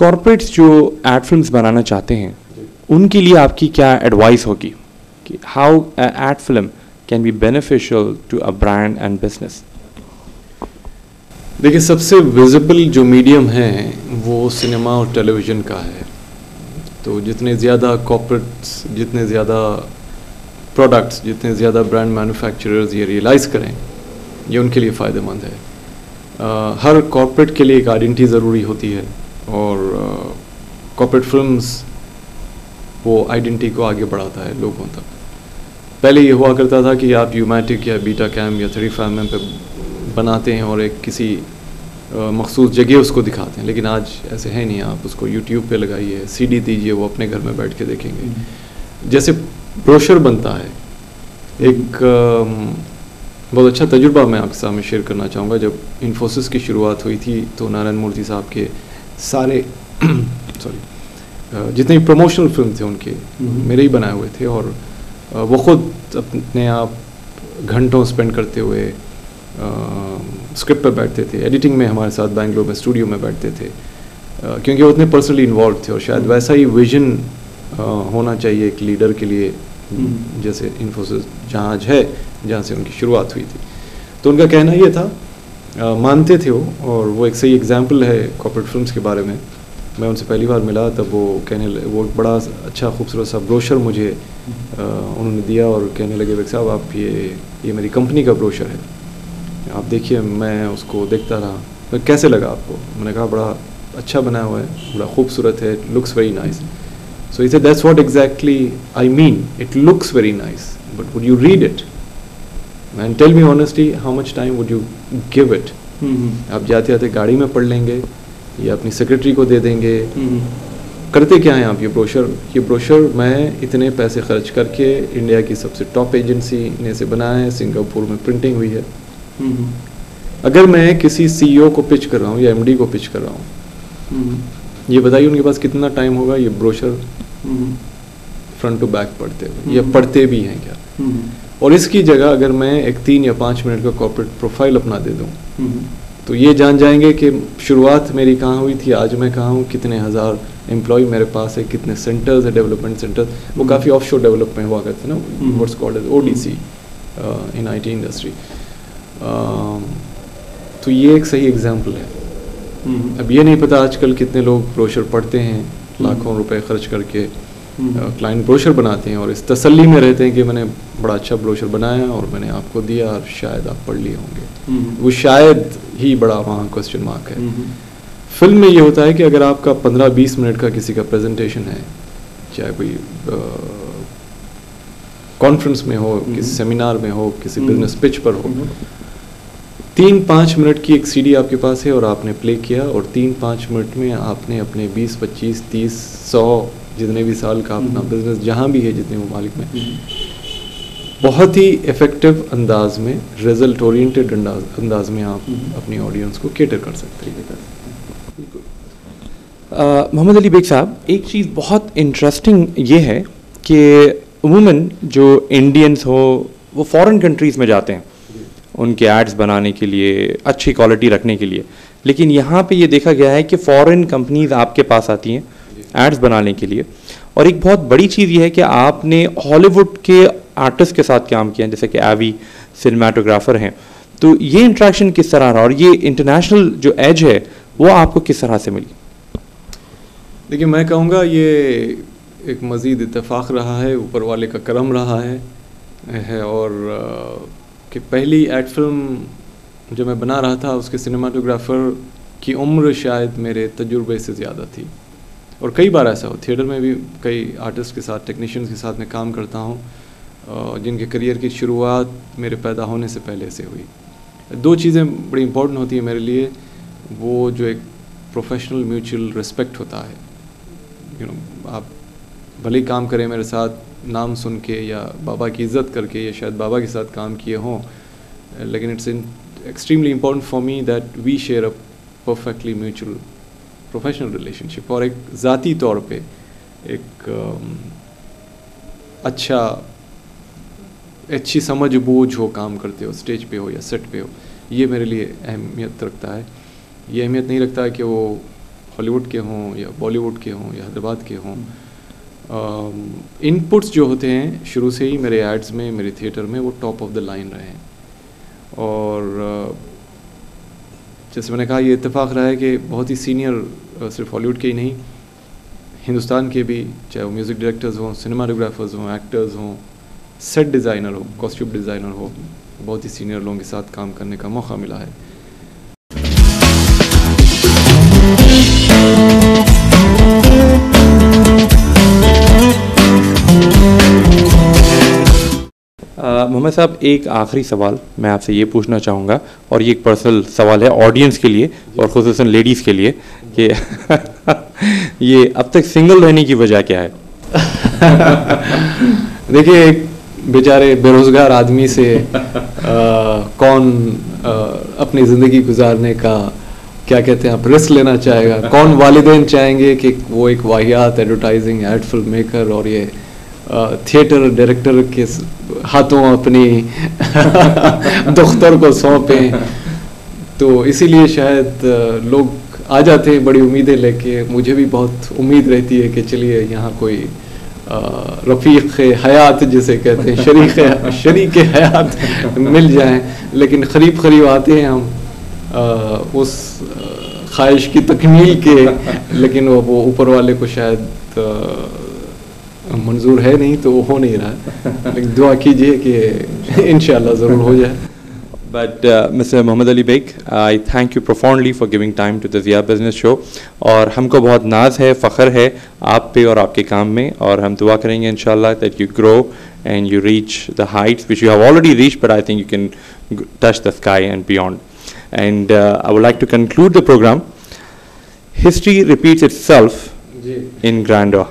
Corporates जो ad films बनाना चाहते हैं उनके लिए आपकी क्या एडवाइस होगी कि how ad film can be beneficial to a brand and business? देखिए, सबसे विजिबल जो मीडियम है वो सिनेमा और टेलीविज़न का है। तो जितने ज़्यादा कॉर्पोरेट्स, जितने ज़्यादा प्रोडक्ट्स, जितने ज़्यादा ब्रांड मैन्युफैक्चरर्स ये रियलाइज़ करें, ये उनके लिए फ़ायदेमंद है। हर कॉर्पोरेट के लिए एक आइडेंटिटी ज़रूरी होती है और कॉर्पोरेट फिल्म्स वो आइडेंटिटी को आगे बढ़ाता है लोगों तक। पहले ये हुआ करता था कि आप यूमैटिक या बीटा कैम या 35mm पे बनाते हैं और एक किसी मखसूस जगह उसको दिखाते हैं, लेकिन आज ऐसे है नहीं। आप उसको यूट्यूब पे लगाइए, सीडी दीजिए, वो अपने घर में बैठ के देखेंगे। जैसे ब्रोशर बनता है, एक बहुत अच्छा तजुर्बा मैं आपके सामने शेयर करना चाहूँगा। जब इन्फोसिस की शुरुआत हुई थी तो नारायण मूर्ति साहब के सारे जितने प्रमोशनल फिल्म थे उनके मेरे ही बनाए हुए थे और वो खुद अपने आप घंटों स्पेंड करते हुए स्क्रिप्ट पर बैठते थे। एडिटिंग में हमारे साथ बैंगलोर में स्टूडियो में बैठते थे, क्योंकि वो उतने पर्सनली इन्वॉल्व थे और शायद वैसा ही विजन होना चाहिए एक लीडर के लिए, जैसे इन्फोसिस जहाँ आज है, जहाँ से उनकी शुरुआत हुई थी। तो उनका कहना ये था, मानते थे वो, और वो एक सही एग्जाम्पल है कॉर्पोरेट फिल्म्स के बारे में। मैं उनसे पहली बार मिला तब वो बड़ा अच्छा खूबसूरत सा ब्रोशर मुझे उन्होंने दिया और कहने लगे, बेग साहब आप ये मेरी कंपनी का ब्रोशर है, आप देखिए। मैं उसको देखता रहा, तो कैसे लगा आपको? मैंने कहा बड़ा अच्छा बनाया हुआ है, बड़ा खूबसूरत है, looks very nice. So he said that's what exactly I mean, it looks very nice, but would you read it and tell me honestly how much time would you give it? आप जाते जाते गाड़ी में पढ़ लेंगे या अपनी secretary को दे देंगे? करते क्या हैं आप? ये ब्रोशर मैं इतने पैसे खर्च करके इंडिया की सबसे टॉप एजेंसी ने इसे बनाया है, सिंगापुर में प्रिंटिंग हुई है। अगर मैं किसी सीईओ को पिच कर रहा हूँ या एमडी को पिच कर रहा हूँ, ये बताइए उनके पास कितना टाइम होगा ये ब्रोशर फ्रंट टू बैक पढ़ते हुए, या पढ़ते भी हैं क्या? और इसकी जगह अगर मैं एक 3 या 5 मिनट का कॉर्पोरेट प्रोफाइल अपना दे दूँ तो ये जान जाएंगे कि शुरुआत मेरी कहाँ हुई थी, आज मैं कहाँ हूँ, कितने हज़ार एम्प्लॉय मेरे पास है, कितने सेंटर्स है, डेवलपमेंट सेंटर्स। वो काफ़ी ऑफशोर डेवलपमेंट हुआ करते हैं ना, what's called as ODC in IT industry. तो ये एक सही एग्जाम्पल है। अब ये नहीं पता आजकल कितने लोग ब्रोशर पढ़ते हैं, लाखों रुपए खर्च करके क्लाइंट ब्रोशर बनाते हैं और इस तसल्ली में रहते हैं कि मैंने बड़ा अच्छा ब्रोशर बनाया और मैंने आपको दिया और शायद आप पढ़ लिए होंगे। वो शायद ही बड़ा वहाँ क्वेश्चन मार्क है। फिल्म में ये होता है कि अगर आपका 15-20 मिनट का किसी का प्रेजेंटेशन है, चाहे कोई कॉन्फ्रेंस में हो, किसी सेमिनार में हो, किसी बिजनेस पिच पर हो, 3-5 मिनट की एक सीडी आपके पास है और आपने प्ले किया और 3-5 मिनट में आपने अपने 20, 25, 30, 100 जितने भी साल का अपना बिजनेस जहाँ भी है, जितने ममालिक में, बहुत ही इफेक्टिव अंदाज में, रिजल्ट ओरिएंटेड अंदाज में आप अपनी ऑडियंस को कैटर कर सकते हैं। मोहम्मद अली बेग साहब, एक चीज़ बहुत इंटरेस्टिंग ये है कि अमूमन जो इंडियंस हो वो फॉरेन कंट्रीज़ में जाते हैं उनके एड्स बनाने के लिए, अच्छी क्वालिटी रखने के लिए, लेकिन यहाँ पे ये देखा गया है कि फॉरेन कंपनीज आपके पास आती हैं एड्स बनाने के लिए। और एक बहुत बड़ी चीज़ ये है कि आपने हॉलीवुड के आर्टिस्ट के साथ काम किया, जैसे कि एवी सिनेमाटोग्राफर हैं, तो ये इंट्रैक्शन किस तरह रहा और ये इंटरनेशनल जो एज है वो आपको किस तरह से मिली? देखिए, मैं कहूँगा ये एक मज़ीद इत्तेफाक रहा है, ऊपर वाले का करम रहा है और कि पहली एड फिल्म जो मैं बना रहा था उसके सिनेमाटोग्राफर की उम्र शायद मेरे तजुर्बे से ज़्यादा थी। और कई बार ऐसा हो, थिएटर में भी कई आर्टिस्ट के साथ, टेक्नीशियंस के साथ मैं काम करता हूँ जिनके करियर की शुरुआत मेरे पैदा होने से पहले से हुई। 2 चीज़ें बड़ी इंपॉर्टेंट होती हैं मेरे लिए, वो जो एक प्रोफेशनल म्यूचुअल रिस्पेक्ट होता है। आप भले ही काम करें मेरे साथ नाम सुन के या बाबा की इज़्ज़त करके या शायद बाबा के साथ काम किए हों, लेकिन it's extremely important for me that we share a perfectly mutual professional relationship और एक ज़ाती तौर पे एक अच्छी समझ बूझ हो, काम करते हो, स्टेज पे हो या सेट पे हो, ये मेरे लिए अहमियत रखता है। ये अहमियत नहीं रखता है कि वो हॉलीवुड के हों या बॉलीवुड के हों या हैदराबाद के हों, इनपुट्स जो होते हैं शुरू से ही मेरे एड्स में, मेरे थिएटर में, वो टॉप ऑफ द लाइन रहे हैं। और जैसे मैंने कहा, ये इत्तेफाक रहा है कि बहुत ही सीनियर, सिर्फ हॉलीवुड के ही नहीं, हिंदुस्तान के भी, चाहे वो म्यूज़िक डायरेक्टर्स हों, सिनेमाटोग्राफर्स हों, एक्टर्स हों, सेट डिज़ाइनर हो, कॉस्ट्यूम डिज़ाइनर हो, बहुत ही सीनियर लोगों के साथ काम करने का मौका मिला है। मोहम्मद साहब, एक आखिरी सवाल मैं आपसे ये पूछना चाहूँगा, और ये एक पर्सनल सवाल है ऑडियंस के लिए और ख़ुसूसन लेडीज़ के लिए, कि ये अब तक सिंगल रहने की वजह क्या है? देखिए, एक बेचारे बेरोज़गार आदमी से कौन अपनी ज़िंदगी गुजारने का, क्या कहते हैं आप, रिस्क लेना चाहेगा? कौन वालिदैन चाहेंगे कि वो एक वाहियात एडवर्टाइजिंग एड फिल्म मेकर और ये थिएटर डायरेक्टर के हाथों अपनी दफ्तर को सौंपें? तो इसीलिए शायद लोग आ जाते हैं बड़ी उम्मीदें लेके। मुझे भी बहुत उम्मीद रहती है कि चलिए यहाँ कोई रफ़ीक़ हयात जिसे कहते हैं, शरीक हयात मिल जाए। लेकिन करीब आते हैं हम उस ख्वाहिश की तकमील के, लेकिन वो ऊपर वाले को शायद मंजूर है नहीं, तो वो हो नहीं रहा। लेकिन दुआ कीजिए कि इंशाअल्लाह ज़रूर हो जाए। But Mr. Mohammad Ali Beg, I thank you profoundly for giving time to the Zia Business Show। और हमको बहुत नाज है, फ़ख्र है आप पे और आपके काम में, और हम दुआ करेंगे इंशाल्लाह that you grow and you reach the heights which you have already reached, but I think you can touch the sky and beyond। And I would like to conclude the program. History repeats itself in grandeur।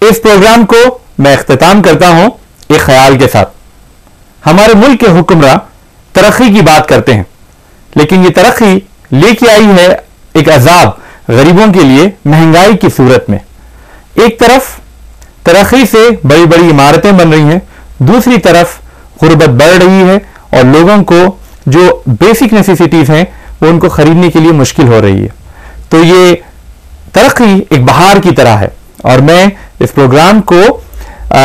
इस programme को मैं इख्तिताम करता हूं एक ख्याल के साथ। हमारे मुल्क के हुक्मरां तरक्की की बात करते हैं, लेकिन ये तरक्की लेके आई है एक अजाब गरीबों के लिए महंगाई की सूरत में। एक तरफ तरक्की से बड़ी बड़ी इमारतें बन रही हैं, दूसरी तरफ गुर्बत बढ़ रही है और लोगों को जो बेसिक नेसेसिटीज हैं वो उनको खरीदने के लिए मुश्किल हो रही है। तो ये तरक्की एक बहार की तरह है, और मैं इस प्रोग्राम को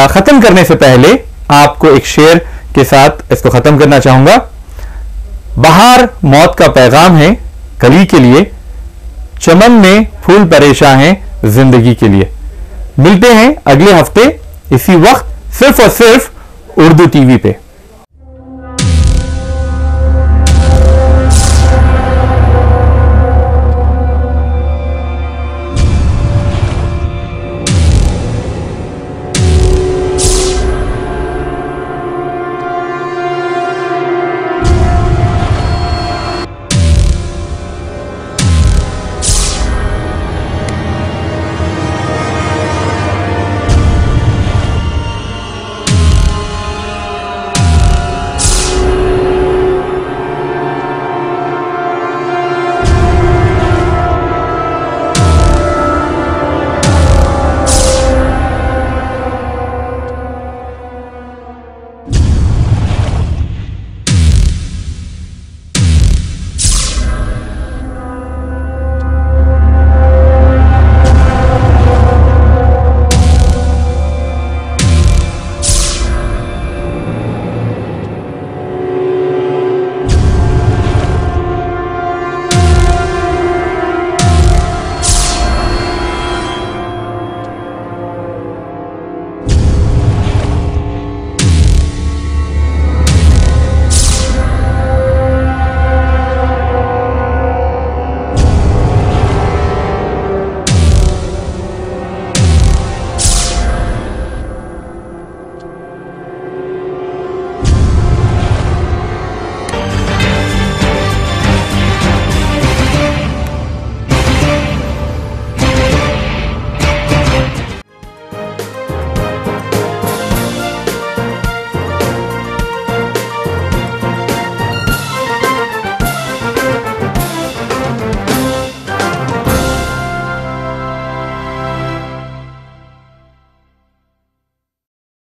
ख़त्म करने से पहले आपको एक शेर के साथ इसको ख़त्म करना चाहूँगा। बहार मौत का पैगाम है कली के लिए, चमन में फूल परेशान हैं जिंदगी के लिए। मिलते हैं अगले हफ्ते इसी वक्त सिर्फ और सिर्फ उर्दू टीवी पे।